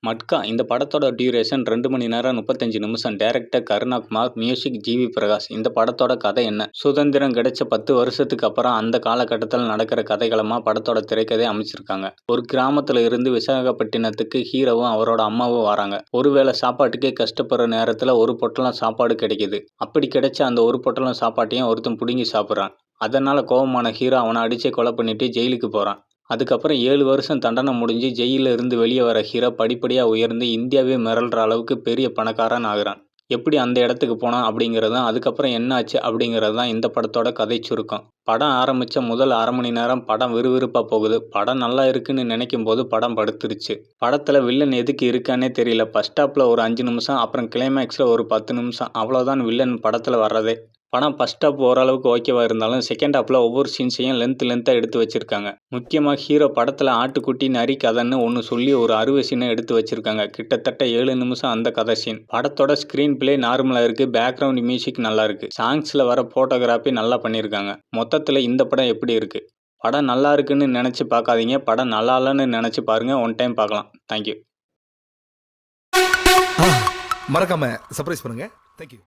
மட்கா இந்த படத்தோட டியூரேஷன் 2 மணி நேரம் 35 நிமிஷம். Director Karunakumar, music GV Prakash. இந்த படத்தோட கதை என்ன? சுதந்திரம் கிடைச்ச 10 வருஷத்துக்கு அப்புறம் அந்த காலகட்டத்தில் நடக்கிற கதைகளமா படத்தோட திரைக்கதை அமைச்சிருக்காங்க. ஒரு கிராமத்துல இருந்து விசாகப்பட்டினத்துக்கு ஹீரோவும் அவரோட அம்மாவும் வராங்க. ஒருவேளை சாப்பாட்டுக்கே கஷ்டப்படுற நேரத்துல ஒரு பொட்டலம் சாப்பாடு கிடைக்குது. அப்படி கிடைச்ச அந்த ஒரு பொட்டலம் சாப்பாட்டையும் ஒருத்தன் புடுங்கி சாப்பிட்றான். அதனால கோபமான ஹீரோ அவனை அடிச்சே கொலை பண்ணிட்டு ஜெயிலுக்கு போறான். அதுக்கப்புறம் 7 வருஷம் தண்டனை முடிஞ்சு ஜெயிலில் இருந்து வெளியே வர ஹீரோ படிப்படியாக உயர்ந்து இந்தியாவே மிரள்ற அளவுக்கு பெரிய பணக்காரன் ஆகுறான். எப்படி அந்த இடத்துக்கு போனான் அப்படிங்கிறதும் அதுக்கப்புறம் என்ன ஆச்சு அப்படிங்கிறது தான் இந்த படத்தோட கதை சுருக்கம். படம் ஆரம்பித்த முதல் அரை மணி நேரம் படம் விறுவிறுப்பாக போகுது. படம் நல்லா இருக்குன்னு நினைக்கும் போது படம் படுத்துருச்சு. படத்தில் வில்லன் எதுக்கு இருக்கானே தெரியல. ஃபர்ஸ்ட் ஹாப்பில் ஒரு 5 நிமிஷம், அப்புறம் கிளைமேக்ஸில் ஒரு 10 நிமிஷம், அவ்வளோதான் வில்லன் படத்தில் வர்றதே. படம் ஃபர்ஸ்ட் ஹாப் ஓரளவுக்கு ஓகேவா இருந்தாலும் செகண்ட் ஹாப்பில் ஒவ்வொரு சீன்ஸையும் லென்த்தாக எடுத்து வச்சிருக்காங்க. முக்கியமாக ஹீரோ படத்தில் ஆட்டுக்குட்டி நரி கதைன்னு ஒன்று சொல்லி ஒரு அறுவை சீனை எடுத்து வச்சிருக்காங்க. கிட்டத்தட்ட 7 நிமிஷம் அந்த கதை சீன். படத்தோட ஸ்க்ரீன் பிளே நார்மலாக இருக்குது. பேக்ரவுண்ட் மியூசிக் நல்லா இருக்குது. சாங்ஸில் வர ஃபோட்டோகிராஃபி நல்லா பண்ணியிருக்காங்க. மொத்தத்தில் இந்த படம் எப்படி இருக்குது? படம் நல்லா இருக்குன்னு நினச்சி பார்க்காதீங்க. படம் நல்லா இல்லைன்னு நினச்சி பாருங்கள். ஒன் டைம் பார்க்கலாம். தேங்க்யூ. மறக்காம சர்ப்ரைஸ் பண்ணுங்க. தேங்க்யூ.